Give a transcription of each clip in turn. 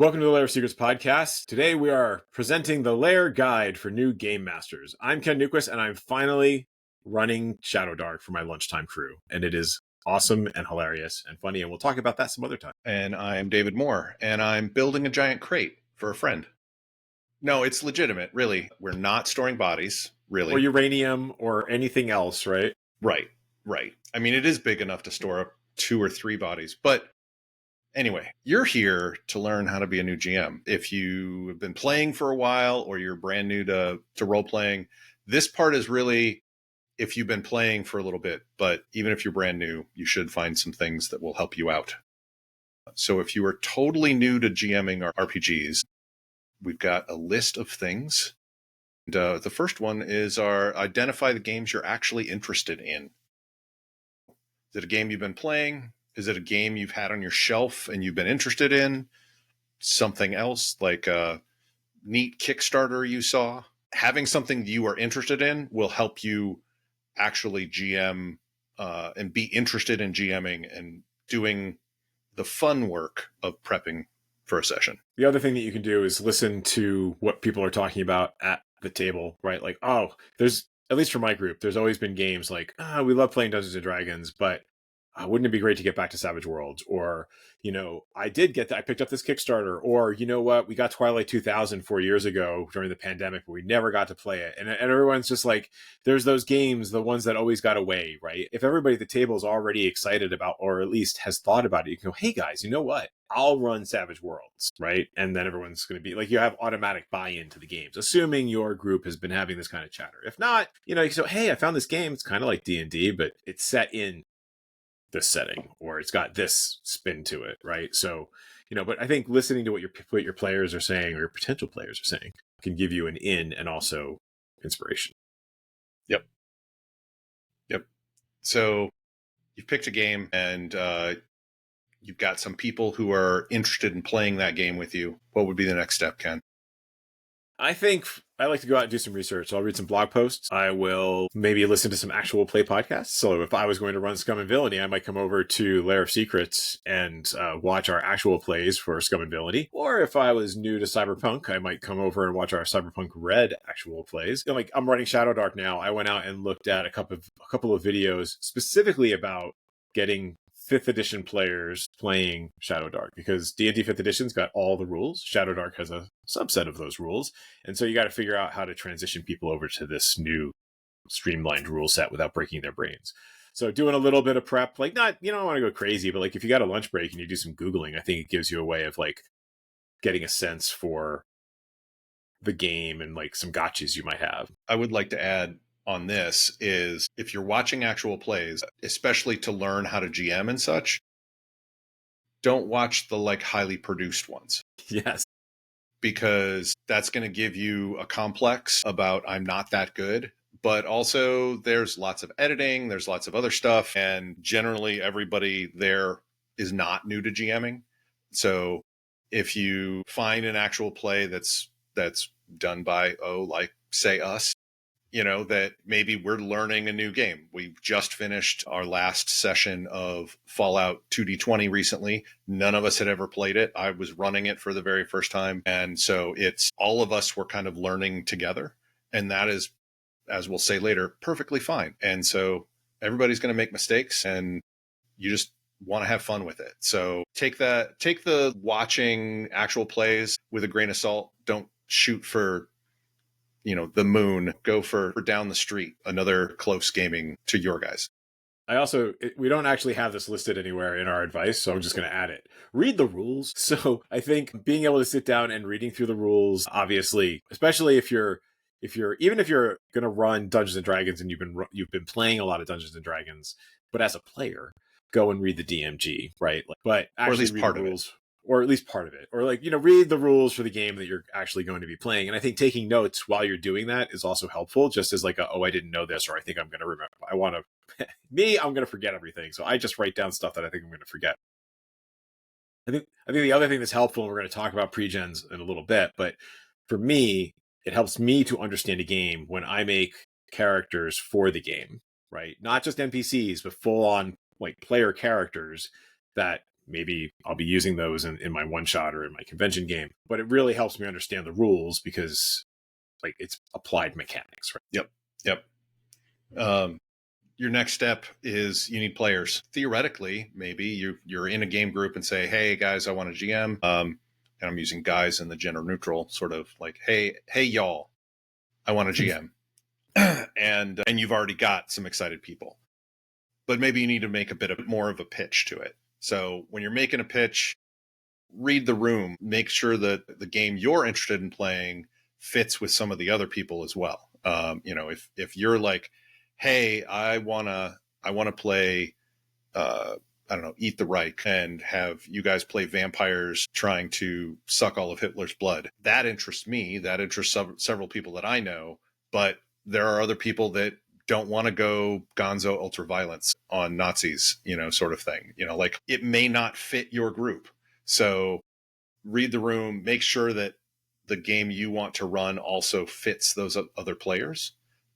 Welcome to the Lair of Secrets podcast. Today we are presenting the Lair Guide for New Game Masters. I'm Ken Newquist, and I'm finally running Shadow Dark for my lunchtime crew. And it is awesome and hilarious and funny, and we'll talk about that some other time. And I'm David Moore, and I'm building a giant crate for a friend. No, it's legitimate, really. We're not storing bodies, really. Or uranium or anything else, right? Right. I mean, it is big enough to store up 2 or 3 bodies, but anyway, you're here to learn how to be a new GM. If you have been playing for a while or you're brand new to role-playing, this part is really if you've been playing for a little bit, but even if you're brand new, you should find some things that will help you out. So if you are totally new to GMing or RPGs, we've got a list of things. And, the first one is our identify the games you're actually interested in. Is it a game you've been playing? Is it a game you've had on your shelf and you've been interested in? Something else like a neat Kickstarter you saw? Having something you are interested in will help you actually GM and be interested in GMing and doing the fun work of prepping for a session. The other thing that you can do is listen to what people are talking about at the table, right? Like, oh, there's, at least for my group, there's always been games like, we love playing Dungeons and Dragons, but wouldn't it be great to get back to Savage Worlds? Or, I picked up this Kickstarter, or, you know what, we got Twilight 2000 4 years ago during the pandemic, but we never got to play it. And everyone's just like, there's those games, the ones that always got away, right? If everybody at the table is already excited about, or at least has thought about it, you can go, hey guys, you know what? I'll run Savage Worlds, right? And then everyone's going to be like, you have automatic buy-in to the games, assuming your group has been having this kind of chatter. If not, you can say, hey, I found this game. It's kind of like D&D, but it's set in this setting, or it's got this spin to it, right? So, but I think listening to what your players are saying, or your potential players are saying, can give you an in and also inspiration. Yep. So you've picked a game and you've got some people who are interested in playing that game with you. What would be the next step, Ken? I think I like to go out and do some research. So I'll read some blog posts. I will maybe listen to some actual play podcasts. So if I was going to run Scum and Villainy, I might come over to Lair of Secrets and watch our actual plays for Scum and Villainy. Or if I was new to Cyberpunk, I might come over and watch our Cyberpunk Red actual plays. Like, I'm running Shadow Dark now. I went out and looked at a couple of videos specifically about getting 5th edition players playing Shadow Dark, because D&D 5th edition's got all the rules. Shadow Dark has a subset of those rules. And so you got to figure out how to transition people over to this new streamlined rule set without breaking their brains. So doing a little bit of prep, like, not, you don't want to go crazy, but like if you got a lunch break and you do some Googling, I think it gives you a way of like getting a sense for the game and like some gotchas you might have. I would like to add on this is if you're watching actual plays, especially to learn how to GM and such, don't watch the like highly produced ones. Yes. Because that's going to give you a complex about I'm not that good. But also there's lots of editing, there's lots of other stuff. And generally everybody there is not new to GMing. So if you find an actual play that's done by, like say us, that maybe we're learning a new game. We just finished our last session of Fallout 2D20 recently. None of us had ever played it. I was running it for the very first time. And so it's all of us were kind of learning together. And that is, as we'll say later, perfectly fine. And so everybody's going to make mistakes and you just want to have fun with it. So take the watching actual plays with a grain of salt. Don't shoot for the moon. Go for down the street, another close gaming to your guys. We don't actually have this listed anywhere in our advice, so I'm just going to add it. Read the rules. So I think being able to sit down and reading through the rules, obviously, especially if you're going to run Dungeons and Dragons and you've been playing a lot of Dungeons and Dragons, but as a player, go and read the DMG, right? But actually, or at least part of it. Or at least part of it. Or read the rules for the game that you're actually going to be playing. And I think taking notes while you're doing that is also helpful, just as like, I didn't know this, or I think I'm going to remember. I'm going to forget everything. So I just write down stuff that I think I'm going to forget. I think the other thing that's helpful, and we're going to talk about pre-gens in a little bit, but for me, it helps me to understand a game when I make characters for the game, right? Not just NPCs, but full on like player characters that maybe I'll be using those in my one shot or in my convention game. But it really helps me understand the rules because like it's applied mechanics, right? Yep. Yep. Your next step is you need players. Theoretically, maybe you're in a game group and say, "Hey guys, I want a GM." And I'm using guys in the gender neutral sort of like, "Hey y'all, I want a GM." and you've already got some excited people. But maybe you need to make a bit more of a pitch to it. So when you're making a pitch, read the room, make sure that the game you're interested in playing fits with some of the other people as well. If you're like, hey, I wanna play, I don't know, Eat the Reich and have you guys play vampires trying to suck all of Hitler's blood. That interests me. That interests several people that I know. But there are other people that don't want to go gonzo ultraviolence on Nazis, sort of thing. Like it may not fit your group. So read the room, make sure that the game you want to run also fits those other players.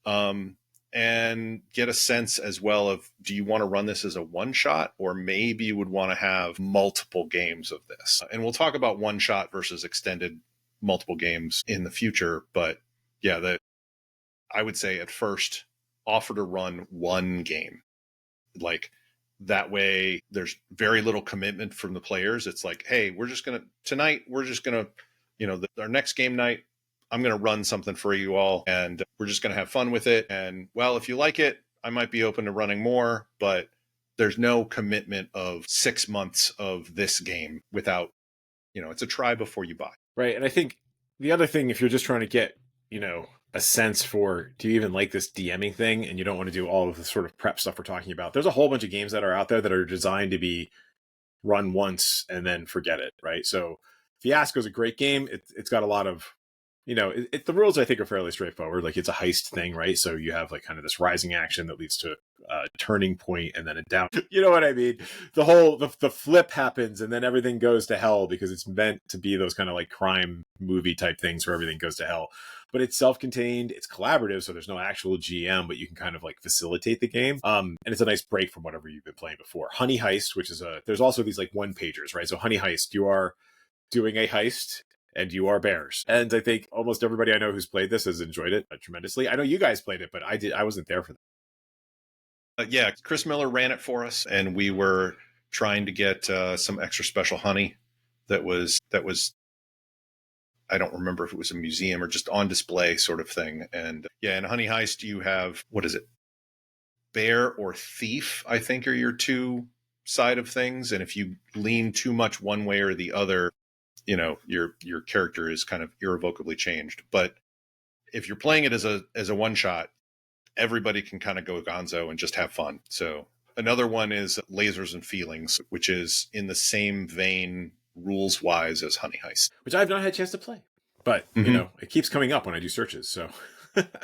And get a sense as well of, do you want to run this as a one shot, or maybe you would want to have multiple games of this? And we'll talk about one shot versus extended multiple games in the future. But yeah, I would say at first, offer to run one game. Like that way there's very little commitment from the players. It's like, hey, tonight, our next game night, I'm going to run something for you all and we're just going to have fun with it. And well, if you like it, I might be open to running more, but there's no commitment of 6 months of this game without, it's a try before you buy. Right. And I think the other thing, if you're just trying to get, a sense for, do you even like this DMing thing? And you don't want to do all of the sort of prep stuff we're talking about. There's a whole bunch of games that are out there that are designed to be run once and then forget it. Right. So Fiasco is a great game. It's got a lot of, the rules I think are fairly straightforward. Like it's a heist thing, right? So you have like kind of this rising action that leads to a turning point and then a down. You know what I mean? The flip happens and then everything goes to hell because it's meant to be those kind of like crime movie type things where everything goes to hell. But it's self-contained, it's collaborative, so there's no actual GM, but you can kind of like facilitate the game. And it's a nice break from whatever you've been playing before. Honey Heist, which is there's also these like one pagers, right? So Honey Heist, you are doing a heist and you are bears. And I think almost everybody I know who's played this has enjoyed it tremendously. I know you guys played it, but I wasn't there for that. Yeah, Chris Miller ran it for us, and we were trying to get some extra special honey that was I don't remember if it was a museum or just on display sort of thing. And yeah, in Honey Heist, you have, what is it? Bear or thief, I think, are your two side of things. And if you lean too much one way or the other, your character is kind of irrevocably changed. But if you're playing it as a one shot, everybody can kind of go gonzo and just have fun. So another one is Lasers and Feelings, which is in the same vein rules wise as Honey Heist, which I've not had a chance to play, but it keeps coming up when I do searches. So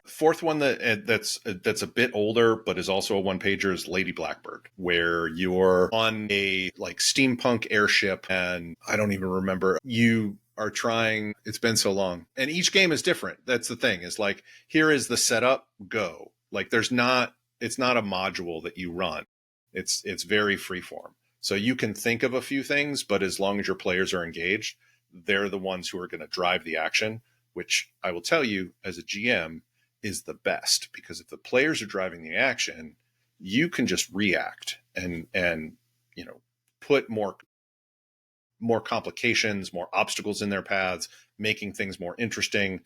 fourth one that's a bit older but is also a one pager is Lady Blackbird, where you're on a like steampunk airship, and I don't even remember, you are trying, it's been so long, and each game is different. That's the thing, is like, here is the setup, go. Like it's not a module that you run. It's very freeform. So you can think of a few things, but as long as your players are engaged, they're the ones who are going to drive the action, which I will tell you as a GM is the best, because if the players are driving the action, you can just react and put more complications, more obstacles in their paths, making things more interesting.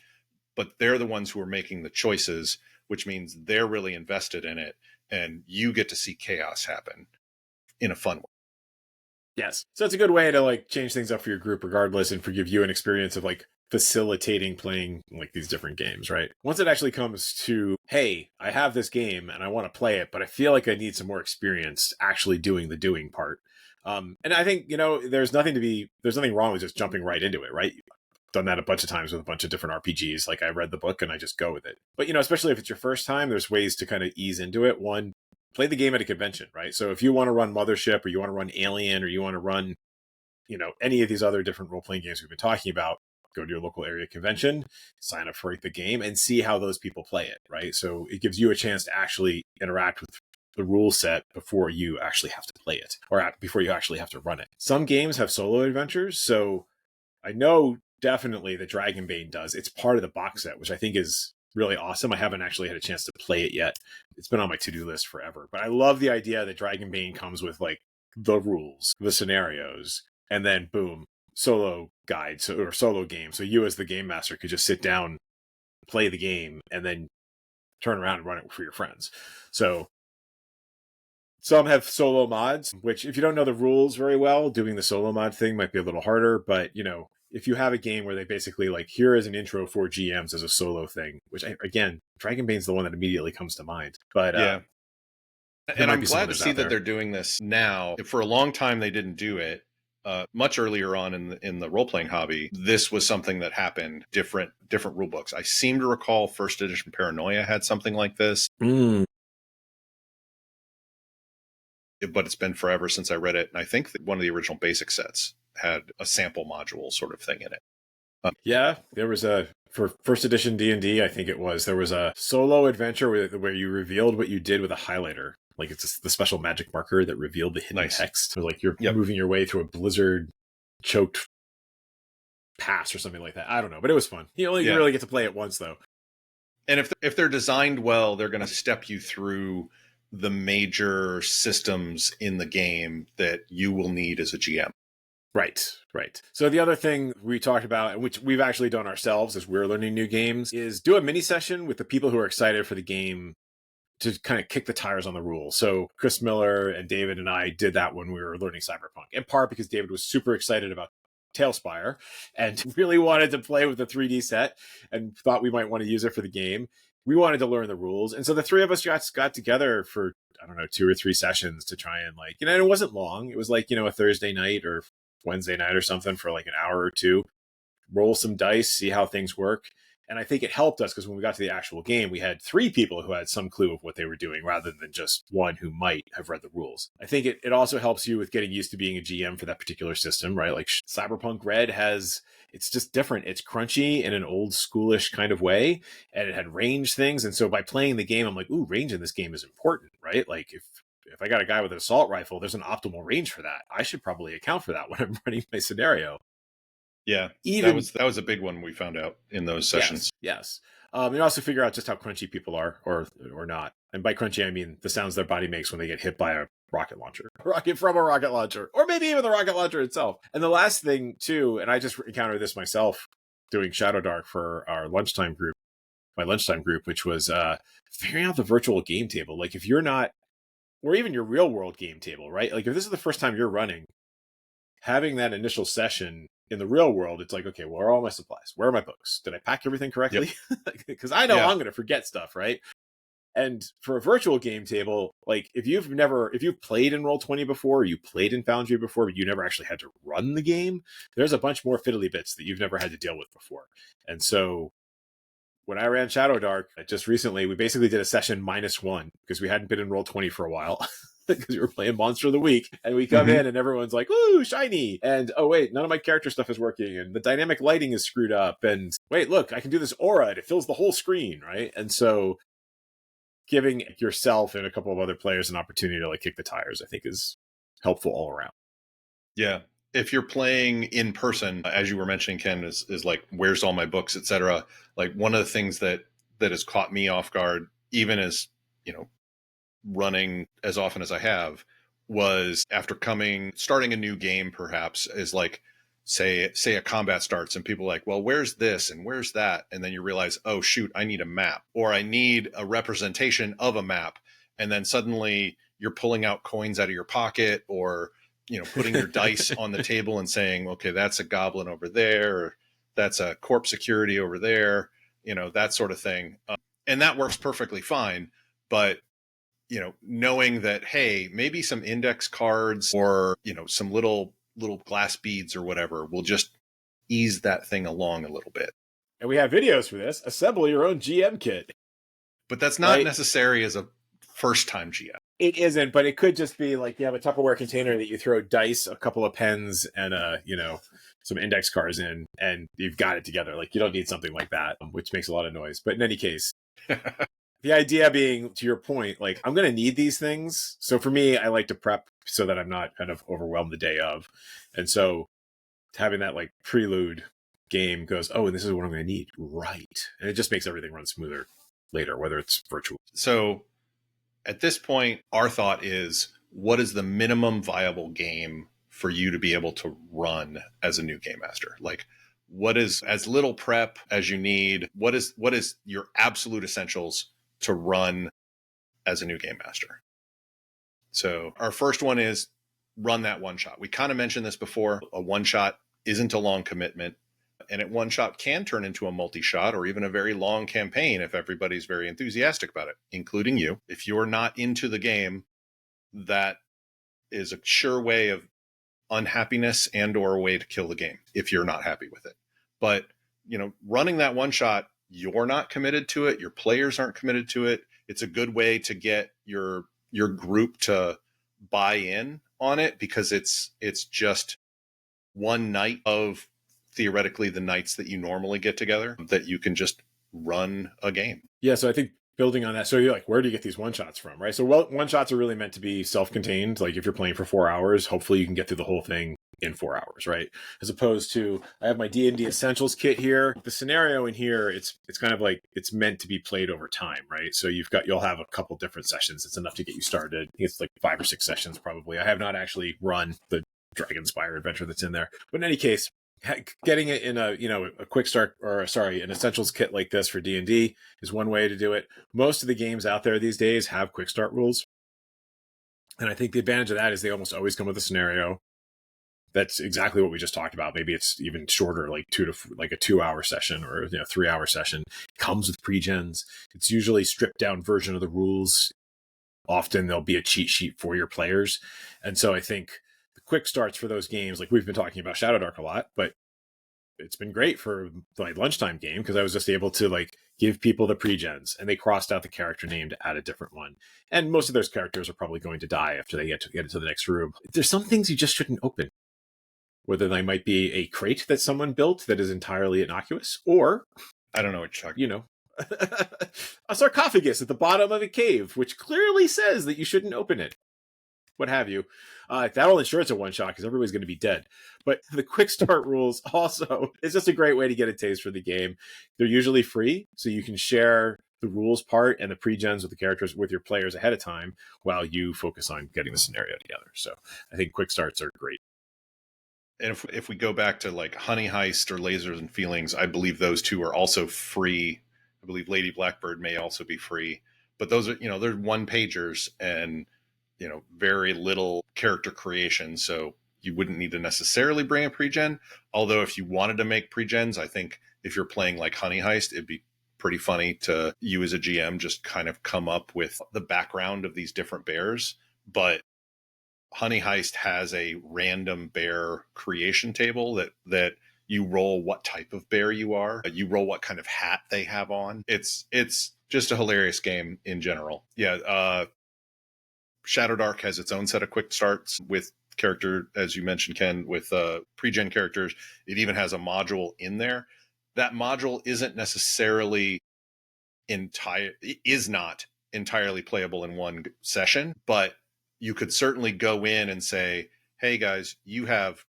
But they're the ones who are making the choices, which means they're really invested in it, and you get to see chaos happen in a fun way. Yes. So it's a good way to like change things up for your group regardless, and give you an experience of like facilitating playing like these different games, right? Once it actually comes to, hey, I have this game and I want to play it, but I feel like I need some more experience actually doing the doing part. And I think, there's nothing wrong with just jumping right into it, right? I've done that a bunch of times with a bunch of different RPGs. Like I read the book and I just go with it. But, especially if it's your first time, there's ways to kind of ease into it. One, play the game at a convention, right? So if you want to run Mothership, or you want to run Alien, or you want to run, any of these other different role-playing games we've been talking about, go to your local area convention, sign up for the game, and see how those people play it, right? So it gives you a chance to actually interact with the rule set before you actually have to play it, or before you actually have to run it. Some games have solo adventures, so I know definitely the Dragonbane does. It's part of the box set, which I think is really awesome. I haven't actually had a chance to play it yet. It's been on my to-do list forever. But I love the idea that Dragonbane comes with like the rules, the scenarios, and then boom, solo guide or solo game. So you as the game master could just sit down, play the game, and then turn around and run it for your friends. So some have solo mods, which if you don't know the rules very well, doing the solo mod thing might be a little harder. But, if you have a game where they basically like, here is an intro for GMs as a solo thing, which again, Dragonbane's the one that immediately comes to mind. But yeah. And I'm glad to see that there. they're doing this now. For a long time, they didn't do it. Much earlier on in the role playing hobby, this was something that happened. Different rule books. I seem to recall first edition Paranoia had something like this, but it's been forever since I read it. And I think that one of the original basic sets had a sample module sort of thing in it. Yeah, there was for first edition D&D, I think there was a solo adventure where you revealed what you did with a highlighter. Like it's the special magic marker that revealed the hidden text. So like you're moving your way through a blizzard choked pass or something like that. I don't know, but it was fun. You really get to play it once though. And if they're designed well, they're going to step you through the major systems in the game that you will need as a GM. Right. So the other thing we talked about, which we've actually done ourselves as we're learning new games, is do a mini session with the people who are excited for the game to kind of kick the tires on the rules. So Chris Miller and David and I did that when we were learning Cyberpunk, in part because David was super excited about Tailspire and really wanted to play with the 3D set and thought we might want to use it for the game. We wanted to learn the rules. And so the three of us got together for, I don't know, 2 or 3 sessions to try and and it wasn't long. It was like, a Thursday night or Wednesday night or something for like an hour or two, roll some dice, see how things work. And I think it helped us because when we got to the actual game, we had 3 people who had some clue of what they were doing rather than just one who might have read the rules. I think it also helps you with getting used to being a GM for that particular system, right? Like Cyberpunk Red it's just different. It's crunchy in an old schoolish kind of way, and it had range things. And so by playing the game, I'm like, ooh, range in this game is important, right? Like if I got a guy with an assault rifle, there's an optimal range for that. I should probably account for that when I'm running my scenario. Yeah, that was a big one we found out in those sessions. Yes. You also figure out just how crunchy people are or not. And by crunchy, I mean the sounds their body makes when they get hit by a rocket launcher, rocket from a rocket launcher, or maybe even the rocket launcher itself. And the last thing too, and I just encountered this myself doing Shadow Dark for our lunchtime group, which was figuring out the virtual game table. Like if you're not, or even your real world game table, right? Like if this is the first time you're running, having that initial session in the real world, it's like, okay, where are all my supplies? Where are my books? Did I pack everything correctly? Because I know I'm going to forget stuff, right? And for a virtual game table, like if you've played in Roll20 before, or you played in Foundry before, but you never actually had to run the game, there's a bunch more fiddly bits that you've never had to deal with before. And so when I ran Shadow Dark just recently, we basically did a session -1 because we hadn't been in Roll20 for a while. Because we were playing Monster of the Week, and we come in and everyone's like, "Ooh, shiny!" And oh wait, none of my character stuff is working, and the dynamic lighting is screwed up. And wait, look, I can do this aura, and it fills the whole screen, right? And so, giving yourself and a couple of other players an opportunity to kick the tires, I think, is helpful all around. Yeah, if you're playing in person, as you were mentioning, Ken, is like, where's all my books, etc. Like one of the things that has caught me off guard, even as running as often as I have, was after starting a new game, perhaps, is like, say a combat starts and people are like, well, where's this and where's that? And then you realize, oh shoot, I need a map, or I need a representation of a map. And then suddenly you're pulling out coins out of your pocket, or putting your dice on the table and saying, okay, that's a goblin over there, or that's a corpse security over there, that sort of thing. And that works perfectly fine. But knowing that, hey, maybe some index cards or, some little glass beads or whatever will just ease that thing along a little bit. And we have videos for this. Assemble your own GM kit. But that's not necessary as a first-time GM. It isn't, but it could just be like you have a Tupperware container that you throw dice, a couple of pens, and some index cards in, and you've got it together. Like you don't need something like that, which makes a lot of noise. But in any case, The idea being, to your point, like I'm going to need these things. So for me, I like to prep so that I'm not kind of overwhelmed the day of. And so having that like prelude game goes, oh, and this is what I'm going to need. Right. And it just makes everything run smoother later, whether it's virtual. So at this point, our thought is, what is the minimum viable game for you to be able to run as a new game master? Like, what is as little prep as you need? What is your absolute essentials to run as a new game master? So our first one is run that one shot. We kind of mentioned this before. A one shot isn't a long commitment. And at one shot can turn into a multi-shot or even a very long campaign if everybody's very enthusiastic about it, including you. If you're not into the game, that is a sure way of unhappiness and or a way to kill the game if you're not happy with it. But, running that one shot, you're not committed to it. Your players aren't committed to it. It's a good way to get your group to buy in on it because it's just one night of theoretically the nights that you normally get together that you can just run a game. Yeah, so I think building on that, so you're like, where do you get these one shots from, right? So one shots are really meant to be self-contained. Like if you're playing for 4 hours, hopefully you can get through the whole thing in 4 hours, right? As opposed to, I have my D&D Essentials kit here. The scenario in here, it's kind of like it's meant to be played over time, right? So you'll have a couple different sessions. It's enough to get you started. I think it's like 5 or 6 sessions probably. I have not actually run the Dragonspire adventure that's in there, but in any case, getting it in a quick start an essentials kit like this for D&D is one way to do it. Most of the games out there these days have quick start rules, and I think the advantage of that is they almost always come with a scenario that's exactly what we just talked about. Maybe it's even shorter, like a 2-hour session or 3-hour session. It comes with pre-gens. It's usually a stripped down version of the rules. Often there'll be a cheat sheet for your players, and so I think quick starts for those games, like we've been talking about Shadow Dark a lot, but it's been great for my lunchtime game because I was just able to like give people the pre-gens and they crossed out the character name to add a different one. And most of those characters are probably going to die after they get into the next room. There's some things you just shouldn't open, whether they might be a crate that someone built that is entirely innocuous, or I don't know what you're talking a sarcophagus at the bottom of a cave, which clearly says that you shouldn't open it. What have you. That'll ensure it's a one-shot because everybody's going to be dead. But the quick start rules also, it's just a great way to get a taste for the game. They're usually free, so you can share the rules part and the pre-gens with the characters with your players ahead of time while you focus on getting the scenario together. So I think quick starts are great. And if we go back to like Honey Heist or Lasers and Feelings, I believe those two are also free. I believe Lady Blackbird may also be free. But those are, they're one-pagers and very little character creation. So you wouldn't need to necessarily bring a pre-gen. Although if you wanted to make pre-gens, I think if you're playing like Honey Heist, it'd be pretty funny to you as a GM just kind of come up with the background of these different bears. But Honey Heist has a random bear creation table that you roll what type of bear you are. You roll what kind of hat they have on. It's just a hilarious game in general. Yeah. Shadow Dark has its own set of quick starts with character, as you mentioned, Ken, with pre-gen characters. It even has a module in there. That module isn't necessarily is not entirely playable in one session, but you could certainly go in and say, hey guys, you have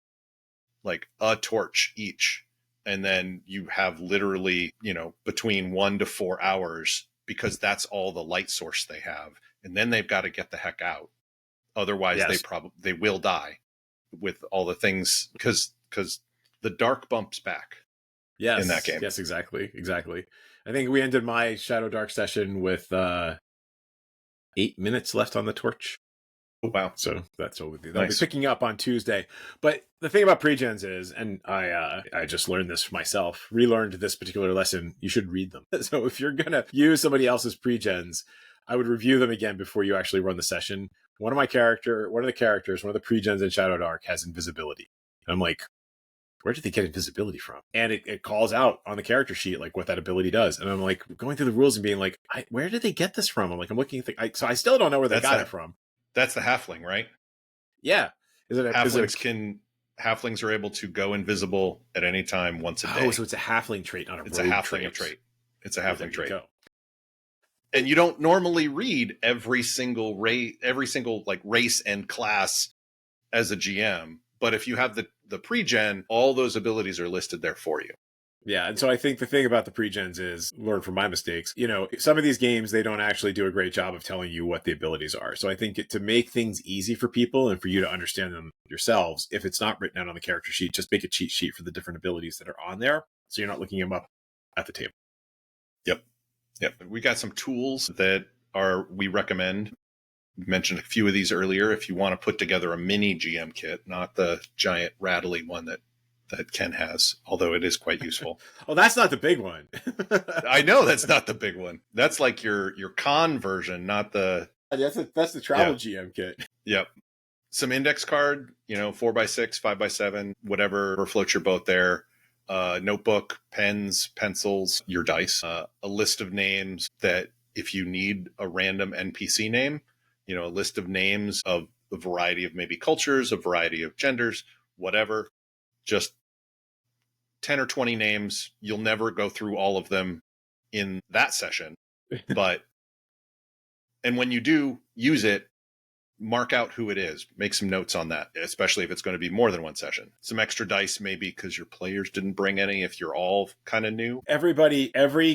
like a torch each. And then you have literally, between 1 to 4 hours because that's all the light source they have. And then they've got to get the heck out. Otherwise, Yes. they will die with all the things because the dark bumps back. Yes, in that game. Yes, exactly. I think we ended my Shadow Dark session with 8 minutes left on the torch. Oh, wow. So they'll be picking up on Tuesday. But the thing about pre-gens is, and I just learned this for myself, relearned this particular lesson, you should read them. So if you're going to use somebody else's pre-gens, I would review them again before you actually run the session. One of the pre-gens in Shadow Dark has invisibility. And I'm like, where did they get invisibility from? And it calls out on the character sheet like what that ability does. And I'm like going through the rules and being like, where did they get this from? I'm looking at so I still don't know where they got it from. That's the halfling, right? Yeah. Halflings are able to go invisible at any time once a day. Oh, so it's a halfling trait, not a rogue trait. It's a halfling trait. And you don't normally read every single like race and class as a GM. But if you have the pre-gen, all those abilities are listed there for you. Yeah, and so I think the thing about the pre-gens is learn from my mistakes. Some of these games, they don't actually do a great job of telling you what the abilities are. So I think to make things easy for people and for you to understand them yourselves, if it's not written out on the character sheet, just make a cheat sheet for the different abilities that are on there, so you're not looking them up at the table. Yep. We got some tools that we recommend. We mentioned a few of these earlier. If you want to put together a mini GM kit, not the giant rattly one that Ken has, although it is quite useful. Oh, that's not the big one. I know that's not the big one. That's like your con version, not the. That's the travel GM kit. Yep. Some index card, 4x6, 5x7, whatever floats your boat there. Notebook, pens, pencils, your dice, a list of names that if you need a random NPC name, a list of names of a variety of maybe cultures, a variety of genders, whatever, just 10 or 20 names. You'll never go through all of them in that session, and when you do use it, mark out who it is, make some notes on that, especially if it's going to be more than one session. Some extra dice, maybe because your players didn't bring any, if you're all kind of new. Every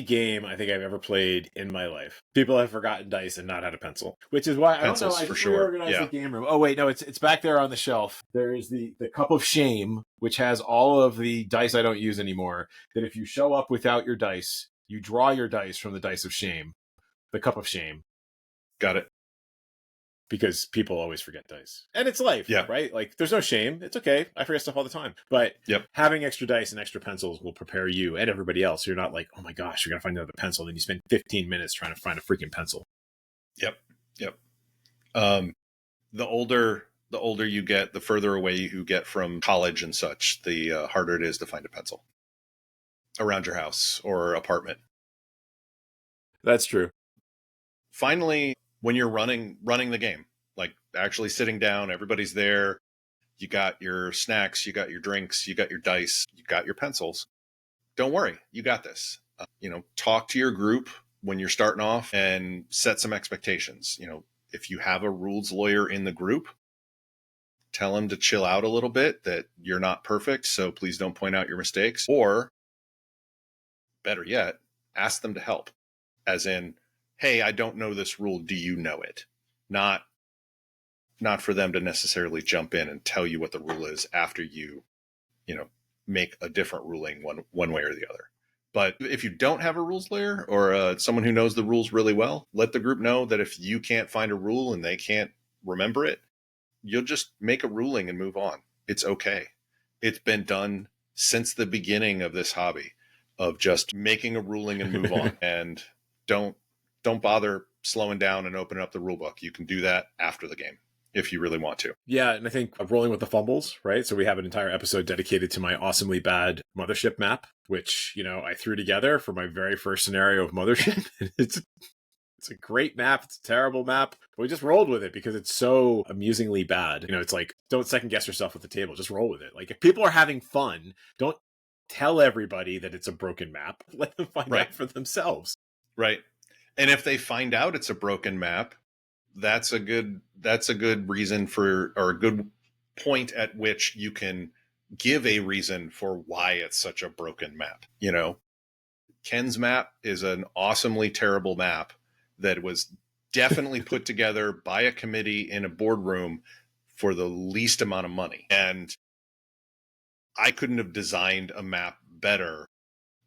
game I think I've ever played in my life, people have forgotten dice and not had a pencil, which is why Pencils, I for just sure. reorganized the game room. Oh wait, no, it's back there on the shelf. There is the Cup of Shame, which has all of the dice I don't use anymore, that if you show up without your dice, you draw your dice from the dice of shame, the Cup of Shame. Got it. Because people always forget dice. And it's life, right? Like, there's no shame. It's okay. I forget stuff all the time. But having extra dice and extra pencils will prepare you and everybody else. So you're not like, oh my gosh, you're going to find another pencil. Then you spend 15 minutes trying to find a freaking pencil. Yep. The older you get, the further away you get from college and such, the harder it is to find a pencil around your house or apartment. That's true. Finally, when you're running the game, like actually sitting down, everybody's there, you got your snacks, you got your drinks, you got your dice, you got your pencils. Don't worry, you got this. Talk to your group when you're starting off and set some expectations. If you have a rules lawyer in the group, tell him to chill out a little bit, that you're not perfect, so please don't point out your mistakes. Or better yet, ask them to help, as in, hey, I don't know this rule. Do you know it? Not for them to necessarily jump in and tell you what the rule is after you make a different ruling one way or the other. But if you don't have a rules lawyer or someone who knows the rules really well, let the group know that if you can't find a rule and they can't remember it, you'll just make a ruling and move on. It's okay. It's been done since the beginning of this hobby, of just making a ruling and move on. And don't bother slowing down and opening up the rule book. You can do that after the game if you really want to. Yeah, and I think rolling with the fumbles, right? So we have an entire episode dedicated to my awesomely bad Mothership map, which, I threw together for my very first scenario of Mothership. It's a great map. It's a terrible map. We just rolled with it because it's so amusingly bad. It's like, don't second guess yourself at the table. Just roll with it. Like, if people are having fun, don't tell everybody that it's a broken map. Let them find out for themselves. Right. And if they find out it's a broken map, that's a good reason for, or a good point at which you can give a reason for why it's such a broken map. Ken's map is an awesomely terrible map that was definitely put together by a committee in a boardroom for the least amount of money. And I couldn't have designed a map better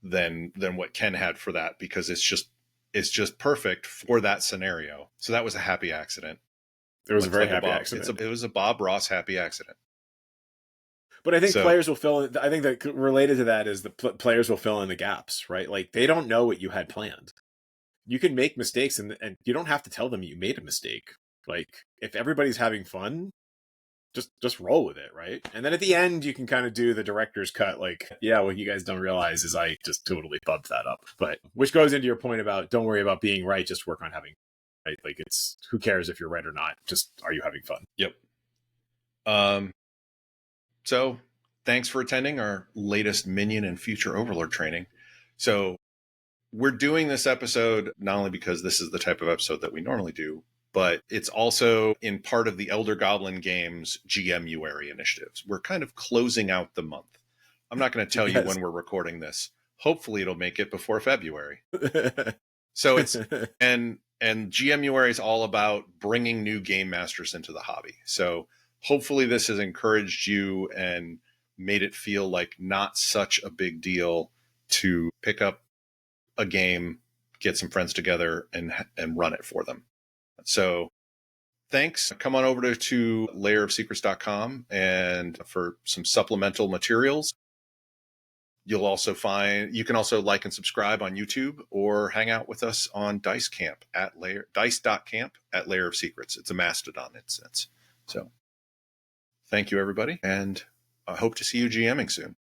than what Ken had for that, because it's just perfect for that scenario. So that was a happy accident. It was a very happy accident. It was a Bob Ross happy accident. But I think players will fill in. I think that related to that is the players will fill in the gaps, right? Like, they don't know what you had planned. You can make mistakes, and you don't have to tell them you made a mistake. Like, if everybody's having fun, just roll with it, right? And then at the end, you can kind of do the director's cut, like, yeah, what you guys don't realize is I just totally bumped that up. But which goes into your point about don't worry about being right, just work on having right. Like, it's, who cares if you're right or not? Just, are you having fun? Yep. So thanks for attending our latest Minion and Future Overlord training. So we're doing this episode not only because this is the type of episode that we normally do, but it's also in part of the Elder Goblin Games GMUary initiatives. We're kind of closing out the month. I'm not going to tell you Yes. when we're recording this. Hopefully it'll make it before February. So it's and GMUary is all about bringing new game masters into the hobby. So hopefully this has encouraged you and made it feel like not such a big deal to pick up a game, get some friends together, and run it for them. So thanks. Come on over to lairofsecrets.com and for some supplemental materials. You can also like and subscribe on YouTube or hang out with us on dice.camp at Lair of Secrets. It's a Mastodon instance. So thank you, everybody. And I hope to see you GMing soon.